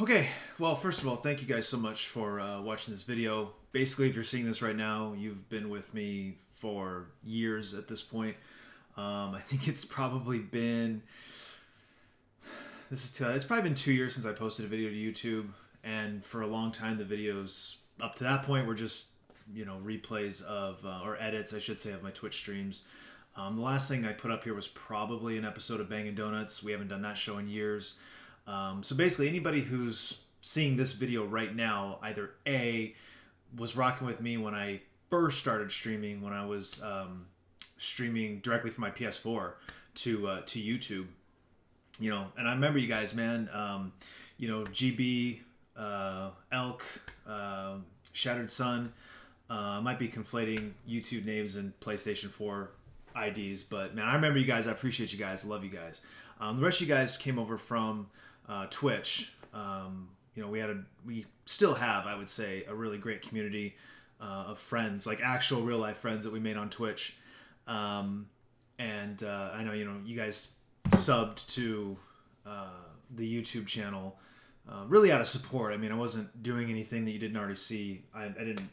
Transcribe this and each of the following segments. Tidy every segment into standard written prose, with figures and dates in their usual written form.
Okay, well, first of all, thank you guys so much for watching this video. Basically, if you're seeing this right now, you've been with me for years at this point. I think it's probably been it's probably been 2 years since I posted a video to YouTube, and for a long time, the videos up to that point were just replays of or edits, I should say, of my Twitch streams. The last thing I put up here was probably an episode of Bangin' Donuts. We haven't done that show in years. So basically, anybody who's seeing this video right now, either A, was rocking with me when I first started streaming, when I was streaming directly from my PS4 to YouTube, and I remember you guys, man, GB, Elk, Shattered Sun. I might be conflating YouTube names and PlayStation 4 IDs, but man, I remember you guys. I appreciate you guys. I love you guys. The rest of you guys came over from Twitch. We still have, I would say, a really great community of friends, like actual real life friends that we made on Twitch. And I know you guys subbed to the YouTube channel really out of support. I mean, I wasn't doing anything that you didn't already see. I didn't,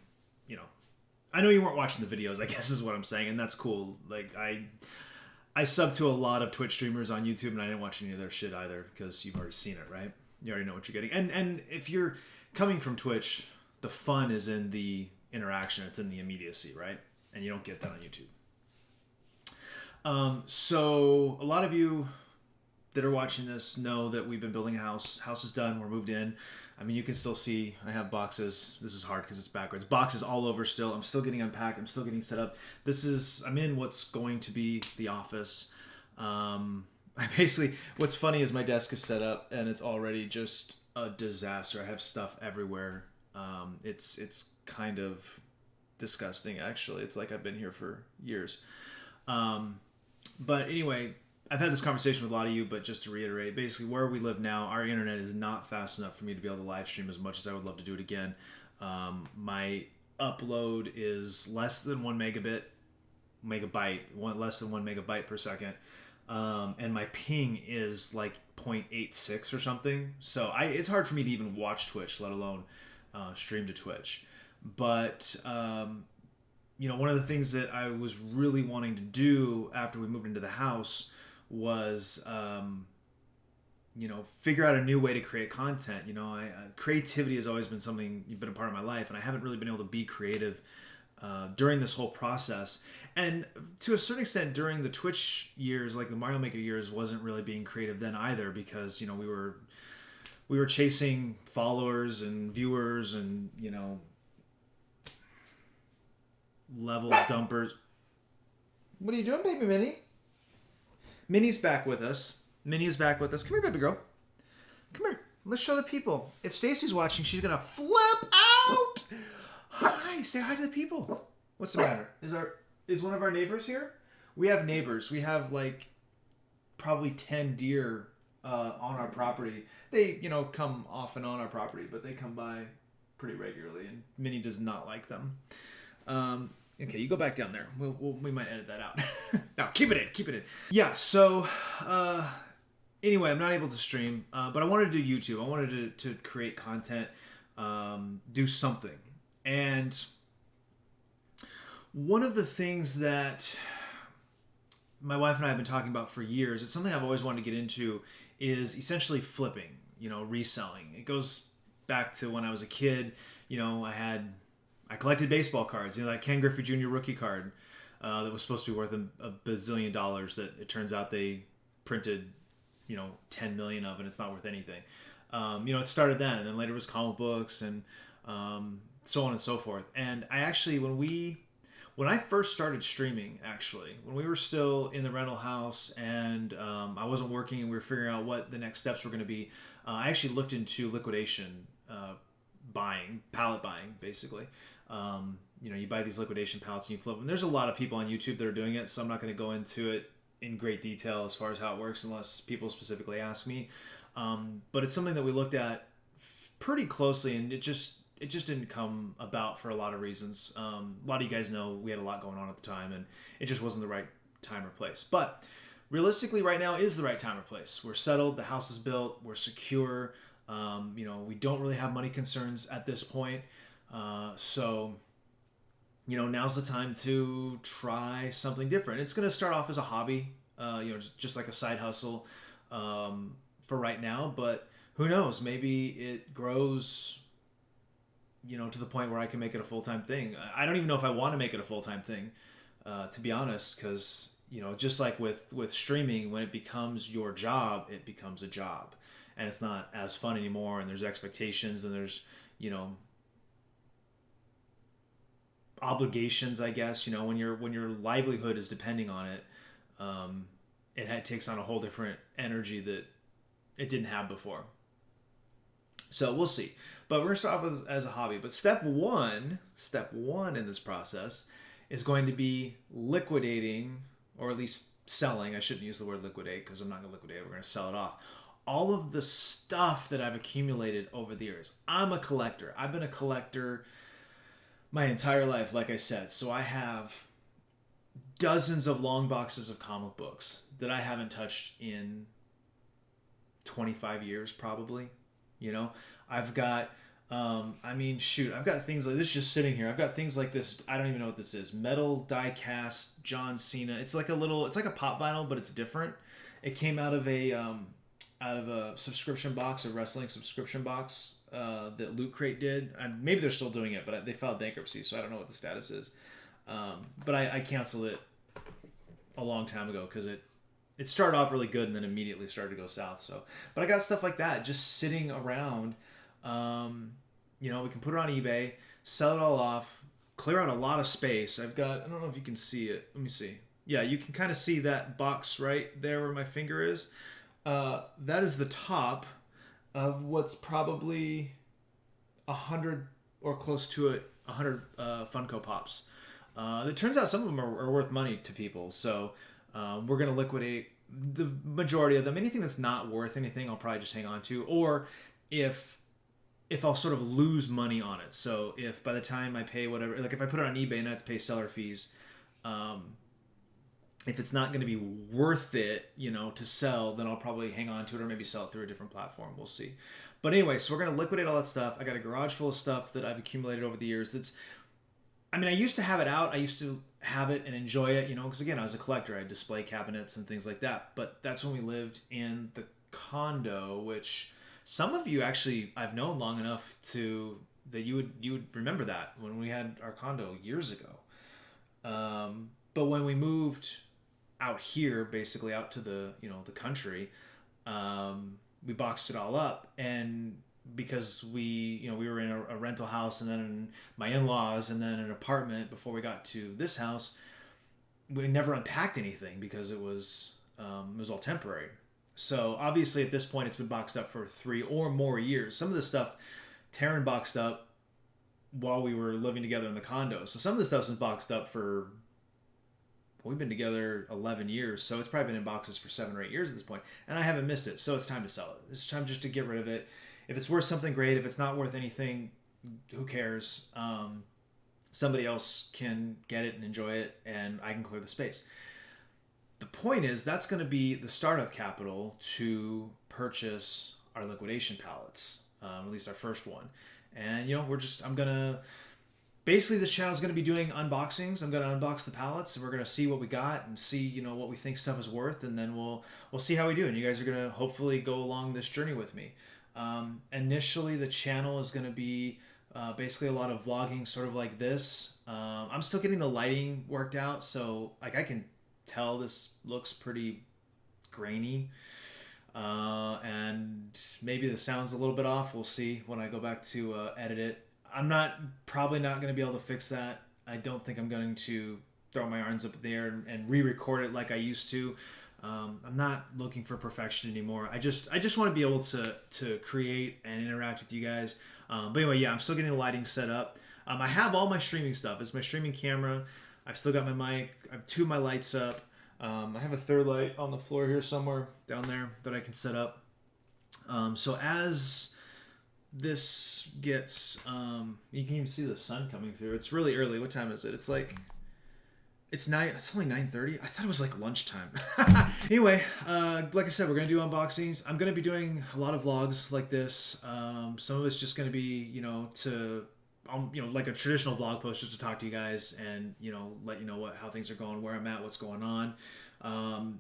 I know you weren't watching the videos, I guess is what I'm saying, and that's cool. Like I sub to a lot of Twitch streamers on YouTube, and I didn't watch any of their shit either because you've already seen it, right? You already know what you're getting. And if you're coming from Twitch, the fun is in the interaction. It's in the immediacy, right? And you don't get that on YouTube. So a lot of you that are watching this know that we've been building a house. House is done. We're moved in. I mean, you can still see I have boxes. This is hard because it's backwards. Boxes all over still. I'm still getting unpacked. I'm still getting set up. I'm in what's going to be the office. What's funny is my desk is set up and it's already just a disaster. I have stuff everywhere. It's kind of disgusting, actually. It's like I've been here for years. But anyway, I've had this conversation with a lot of you, but just to reiterate, basically where we live now, our internet is not fast enough for me to be able to live stream as much as I would love to do it again. My upload is less than 1 megabyte, less than 1 megabyte per second. And my ping is like 0.86 or something. So it's hard for me to even watch Twitch, let alone stream to Twitch. But one of the things that I was really wanting to do after we moved into the house was figure out a new way to create content. Creativity has always been something you've been a part of my life, and I haven't really been able to be creative during this whole process. And to a certain extent during the Twitch years, like the Mario Maker years, wasn't really being creative then either, because we were chasing followers and viewers and level dumpers. What are you doing, baby Minnie? Minnie's back with us. Minnie is back with us. Come here, baby girl. Come here. Let's show the people. If Stacy's watching, she's gonna flip out. Hi. Say hi to the people. What's the matter? Is one of our neighbors here? We have neighbors. We have like probably 10 deer on our property. They come off and on our property, but they come by pretty regularly, and Minnie does not like them. Okay, you go back down there. We might edit that out. No, keep it in. Yeah, so anyway, I'm not able to stream, but I wanted to do YouTube. I wanted to create content, do something. And one of the things that my wife and I have been talking about for years, it's something I've always wanted to get into, is essentially flipping, reselling. It goes back to when I was a kid. I collected baseball cards, that Ken Griffey Jr. rookie card that was supposed to be worth a bazillion dollars that it turns out they printed, 10 million of, and it's not worth anything. It started then, and then later it was comic books and so on and so forth. And I actually, when I first started streaming, when we were still in the rental house and I wasn't working and we were figuring out what the next steps were going to be, I actually looked into liquidation pallet buying, basically. You buy these liquidation pallets and you flip them. There's a lot of people on YouTube that are doing it, so I'm not going to go into it in great detail as far as how it works unless people specifically ask me. But it's something that we looked at pretty closely, and it just didn't come about for a lot of reasons. A lot of you guys know we had a lot going on at the time, and it just wasn't the right time or place. But realistically, right now is the right time or place. We're settled. The house is built. We're secure. We don't really have money concerns at this point. So, now's the time to try something different. It's going to start off as a hobby, just like a side hustle for right now. But who knows? Maybe it grows, to the point where I can make it a full-time thing. I don't even know if I want to make it a full-time thing, to be honest, because, just like with streaming, when it becomes your job, it becomes a job. And it's not as fun anymore, and there's expectations, and there's, obligations, I guess. When your livelihood is depending on it, it takes on a whole different energy that it didn't have before. So we'll see. But we're going to start off as a hobby. But step one in this process is going to be liquidating, or at least selling. I shouldn't use the word liquidate because I'm not going to liquidate it. We're going to sell it off. All of the stuff that I've accumulated over the years. I'm a collector. I've been a collector my entire life, like I said. So I have dozens of long boxes of comic books that I haven't touched in 25 years probably. I've got I've got things like this just sitting here. I've got things like this. I don't even know what this is. Metal die cast John Cena. It's like a pop vinyl, but it's different. It came out of a subscription box, a wrestling subscription box that Loot Crate did. And maybe they're still doing it, but they filed bankruptcy, so I don't know what the status is. But I canceled it a long time ago because it started off really good and then immediately started to go south. So, but I got stuff like that just sitting around. We can put it on eBay, sell it all off, clear out a lot of space. I don't know if you can see it. Let me see. Yeah, you can kind of see that box right there where my finger is. That is the top of what's probably 100 or close to it, 100 Funko Pops. It turns out some of them are worth money to people. So we're going to liquidate the majority of them. Anything that's not worth anything, I'll probably just hang on to. Or if I'll sort of lose money on it. So if by the time I pay whatever, like if I put it on eBay and I have to pay seller fees, if it's not going to be worth it, to sell, then I'll probably hang on to it or maybe sell it through a different platform. We'll see. But anyway, so we're going to liquidate all that stuff. I got a garage full of stuff that I've accumulated over the years. I used to have it out. I used to have it and enjoy it, because again, I was a collector. I had display cabinets and things like that. But that's when we lived in the condo, which some of you actually I've known long enough that you would remember that when we had our condo years ago. But when we moved out here, basically out to the country, we boxed it all up, and because we were in a rental house and then in my in-laws and then an apartment before we got to this house, we never unpacked anything because it was all temporary. So obviously at this point it's been boxed up for 3 or more years. Some of the stuff Taryn boxed up while we were living together in the condo. So some of the stuff's been boxed up for, we've been together 11 years, so it's probably been in boxes for 7 or 8 years at this point, and I haven't missed it. So it's time to sell it. It's time just to get rid of it. If it's worth something, great. If it's not worth anything, who cares? Somebody else can get it and enjoy it, and I can clear the space. The point is, that's going to be the startup capital to purchase our liquidation pallets, at least our first one. And, basically this channel is going to be doing unboxings. I'm going to unbox the pallets, and we're going to see what we got and see, what we think stuff is worth, and then we'll see how we do. And you guys are going to hopefully go along this journey with me. Initially, the channel is going to be basically a lot of vlogging, sort of like this. I'm still getting the lighting worked out, so I can tell this looks pretty grainy, and maybe the sound's a little bit off. We'll see when I go back to edit it. I'm probably not going to be able to fix that. I don't think I'm going to throw my arms up there and re-record it like I used to. I'm not looking for perfection anymore. I just want to be able to create and interact with you guys. But anyway, yeah, I'm still getting the lighting set up. I have all my streaming stuff. It's my streaming camera. I've still got my mic. I have 2 of my lights up. I have a third light on the floor here somewhere down there that I can set up. So as this gets, you can even see the sun coming through. It's really early. What time is it? It's like It's nine. It's only 9:30. I thought it was like lunchtime. Anyway, like I said, we're gonna do unboxings. I'm gonna be doing a lot of vlogs like this. Some of it's just gonna be, like a traditional vlog post, just to talk to you guys and let you know how things are going, where I'm at, what's going on. I'm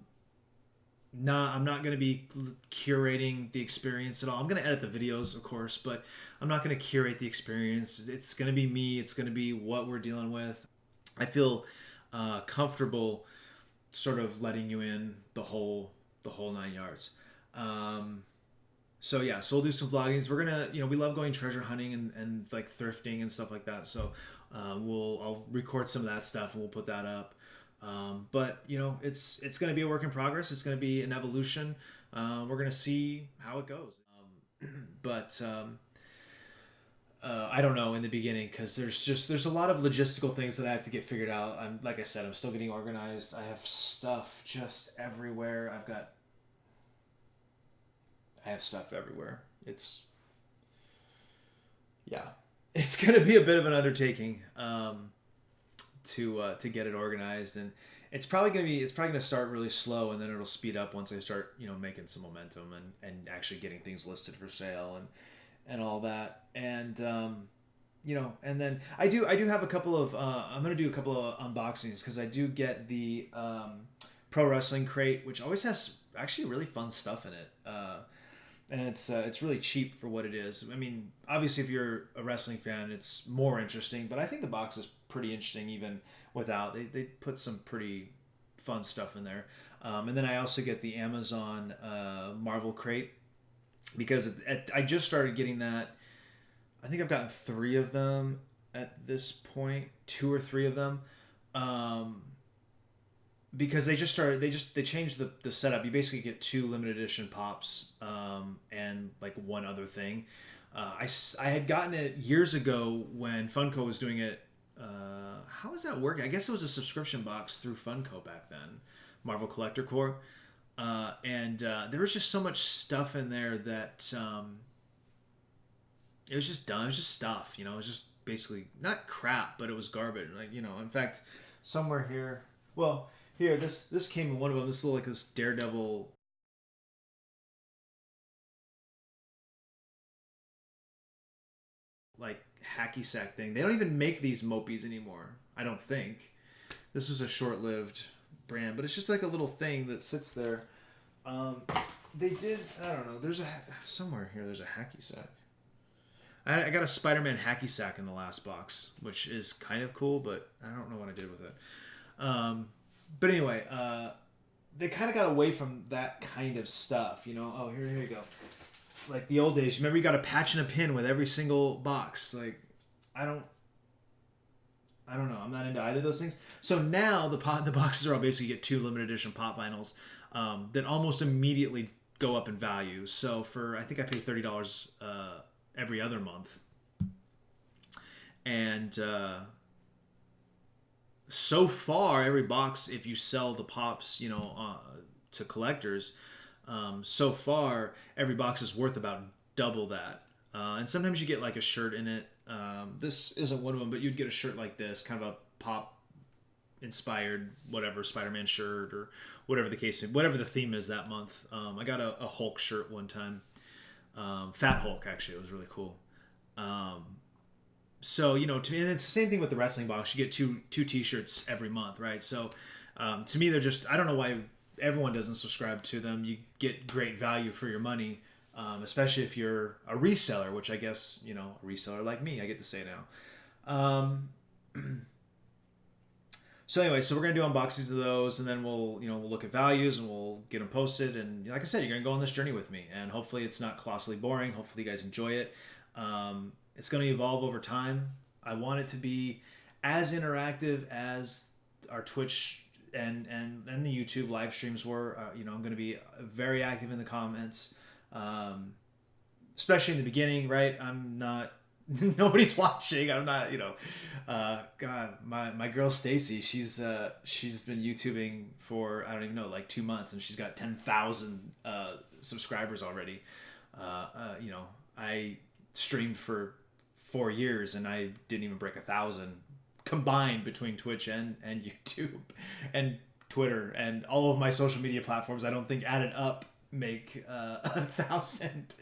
not going to be curating the experience at all. I'm going to edit the videos, of course, but I'm not going to curate the experience. It's going to be me. It's going to be what we're dealing with. I feel comfortable sort of letting you in the whole 9 yards. So yeah, so we'll do some vloggings. We're gonna, we love going treasure hunting and like thrifting and stuff like that. So I'll record some of that stuff and we'll put that up. But it's going to be a work in progress. It's going to be an evolution. We're going to see how it goes. But I don't know in the beginning, because there's a lot of logistical things that I have to get figured out. Like I said, I'm still getting organized. I have stuff just everywhere. I have stuff everywhere. It's going to be a bit of an undertaking. To get it organized, and it's probably gonna start really slow, and then it'll speed up once I start making some momentum and actually getting things listed for sale and all that. And and then I do have a couple of I'm gonna do a couple of unboxings, because I do get the Pro Wrestling Crate, which always has actually really fun stuff in it. And it's really cheap for what it is. I mean, obviously, if you're a wrestling fan, it's more interesting. But I think the box is pretty interesting even without. They put some pretty fun stuff in there. And then I also get the Amazon Marvel Crate, because I just started getting that. I think I've gotten 3 of them at this point, 2 or 3 of them. Because they changed the setup. You basically get 2 limited edition pops and like 1 other thing. I had gotten it years ago when Funko was doing it. How was that working? I guess it was a subscription box through Funko back then, Marvel Collector Corps. And there was just so much stuff in there that it was just done. It was just stuff, it was just basically not crap, but it was garbage. Like, in fact, somewhere here, well, here, this came in one of them. This little, like, this Daredevil, like, hacky sack thing. They don't even make these Mopies anymore, I don't think. This was a short-lived brand, but it's just like a little thing that sits there. They did, I don't know. Somewhere here there's a hacky sack. I got a Spider-Man hacky sack in the last box, which is kind of cool, but I don't know what I did with it. But anyway, they kind of got away from that kind of stuff, Oh, here you go. Like the old days. Remember, you got a patch and a pin with every single box. Like, I don't know. I'm not into either of those things. So now the boxes are all basically, get 2 limited edition pop vinyls that almost immediately go up in value. So I think I pay $30 every other month, and so far, every box, if you sell the pops, to collectors, so far every box is worth about double that. And sometimes you get like a shirt in it. This isn't one of them, but you'd get a shirt like this, kind of a pop inspired, whatever, Spider-Man shirt or whatever the case, whatever the theme is that month. I got a Hulk shirt one time. Fat Hulk, actually. It was really cool. So, to me, and it's the same thing with the wrestling box. You get two t-shirts every month, right? So, to me, they're just, I don't know why everyone doesn't subscribe to them. You get great value for your money, especially if you're a reseller, which I guess, a reseller like me, I get to say now. So anyway, so we're going to do unboxings of those, and then we'll look at values, and we'll get them posted. And like I said, you're going to go on this journey with me, and hopefully it's not colossally boring. Hopefully you guys enjoy it. It's going to evolve over time. I want it to be as interactive as our Twitch and the YouTube live streams were. I'm going to be very active in the comments, especially in the beginning, right? I'm not, nobody's watching. I'm not, God, my girl Stacy, she's been YouTubing for, I don't even know, like 2 months, and she's got 10,000 subscribers already. I streamed for 4 years and I didn't even break 1,000 combined between Twitch and YouTube and Twitter and all of my social media platforms, I don't think added up make 1,000.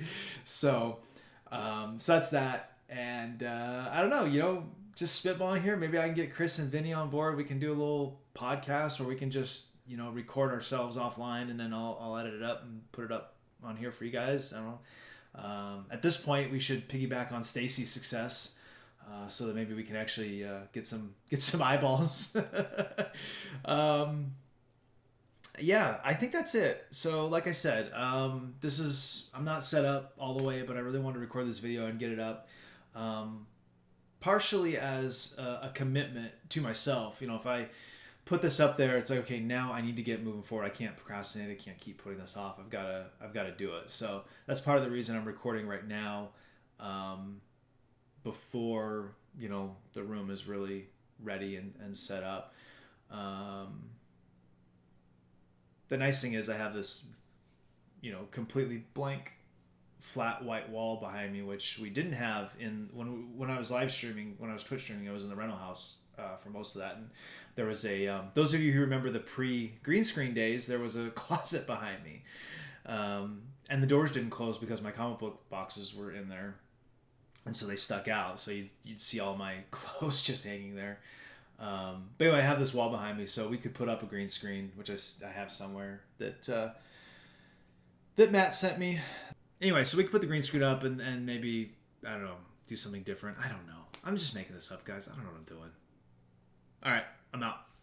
So that's that. And I don't know, just spitballing here. Maybe I can get Chris and Vinny on board. We can do a little podcast, or we can just record ourselves offline, and then I'll edit it up and put it up on here for you guys. I don't know. At this point, we should piggyback on Stacy's success, so that maybe we can actually get some eyeballs. Yeah, I think that's it. So like I said, I'm not set up all the way, but I really want to record this video and get it up. Partially as a commitment to myself. If I put this up there, it's like, okay, now I need to get moving forward. I can't procrastinate. I can't keep putting this off. I've got to do it. So that's part of the reason I'm recording right now, before the room is really ready and set up. The nice thing is I have this completely blank flat white wall behind me, which we didn't have when I was live streaming. When I was Twitch streaming, I was in the rental house for most of that, and there was a those of you who remember the pre-green screen days, there was a closet behind me, and the doors didn't close because my comic book boxes were in there, and so they stuck out, so you'd see all my clothes just hanging there. But anyway, I have this wall behind me, so we could put up a green screen, which I have somewhere that Matt sent me. Anyway, so we could put the green screen up and maybe, I don't know, do something different. I don't know. I'm just making this up, guys. I don't know what I'm doing. All right, I'm out.